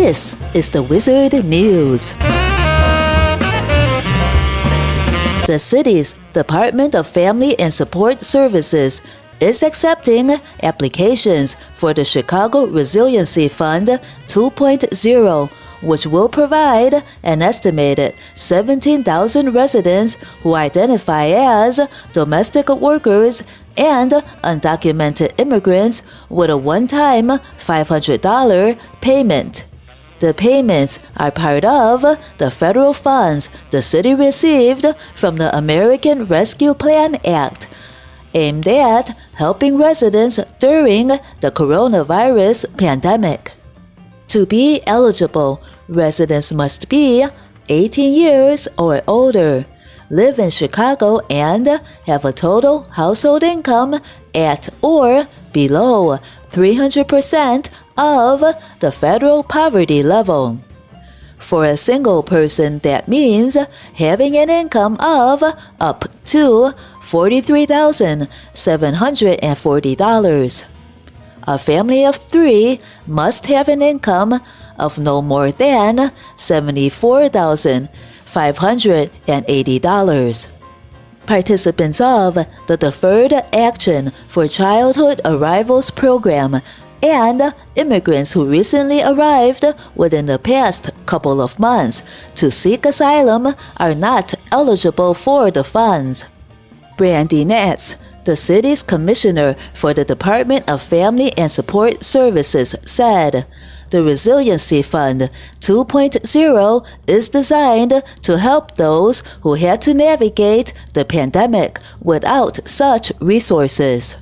This is the Wizard News. The city's Department of Family and Support Services is accepting applications for the Chicago Resiliency Fund 2.0, which will provide an estimated 17,000 residents who identify as domestic workers and undocumented immigrants with a one-time $500 payment. The payments are part of the federal funds the city received from the American Rescue Plan Act, aimed at helping residents during the coronavirus pandemic. To be eligible, residents must be 18 years or older, live in Chicago, and have a total household income at or below 300% of the federal poverty level. For a single person, that means having an income of up to $43,740. A family of 3 must have an income of no more than $74,580. Participants of the Deferred Action for Childhood Arrivals Program and immigrants who recently arrived within the past couple of months to seek asylum are not eligible for the funds. Brandy Nats, the city's commissioner for the Department of Family and Support Services, said, "The Resiliency Fund 2.0 is designed to help those who had to navigate the pandemic without such resources."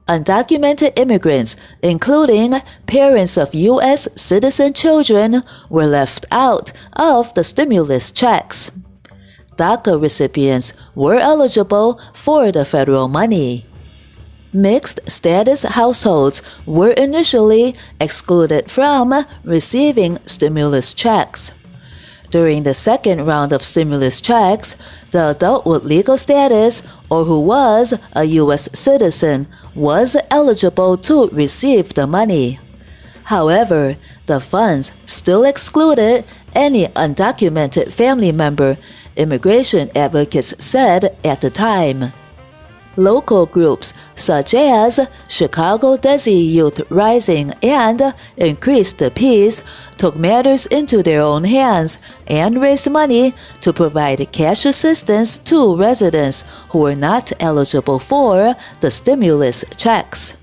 Undocumented immigrants, including parents of U.S. citizen children, were left out of the stimulus checks. DACA recipients were eligible for the federal money. Mixed status households were initially excluded from receiving stimulus checks. During the second round of stimulus checks, the adult with legal status or who was a U.S. citizen was eligible to receive the money. However, the funds still excluded any undocumented family member, immigration advocates said at the time. Local groups such as Chicago Desi Youth Rising and Increase the Peace took matters into their own hands and raised money to provide cash assistance to residents who were not eligible for the stimulus checks.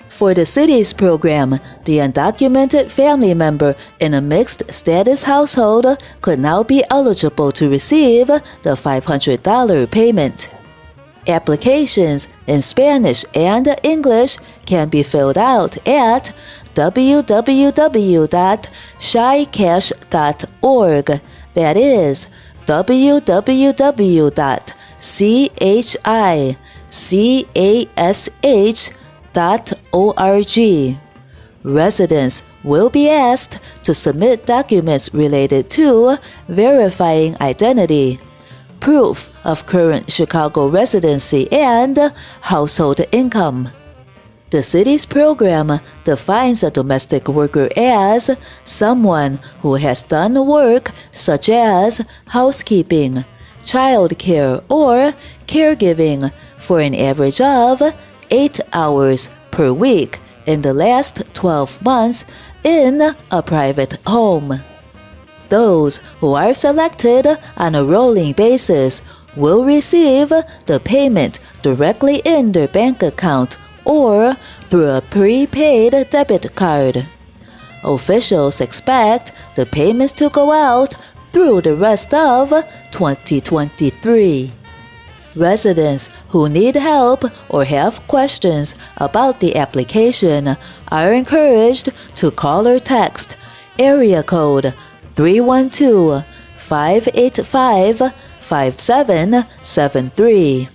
For the city's program, the undocumented family member in a mixed status household could now be eligible to receive the $500 payment. Applications in Spanish and English can be filled out at www.shycash.org. That is www.shycash.org. Residents will be asked to submit documents related to verifying identity, proof of current Chicago residency, and household income. The city's program defines a domestic worker as someone who has done work such as housekeeping, child care, or caregiving for an average of 8 hours per week in the last 12 months in a private home. Those who are selected on a rolling basis will receive the payment directly in their bank account or through a prepaid debit card. Officials expect the payments to go out through the rest of 2023. Residents who need help or have questions about the application are encouraged to call or text area code 312-585-5773,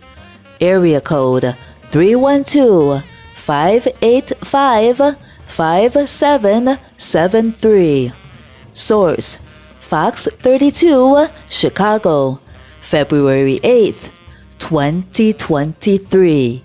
area code 312-585-5773. Source: Fox 32, Chicago, February 8th, 2023.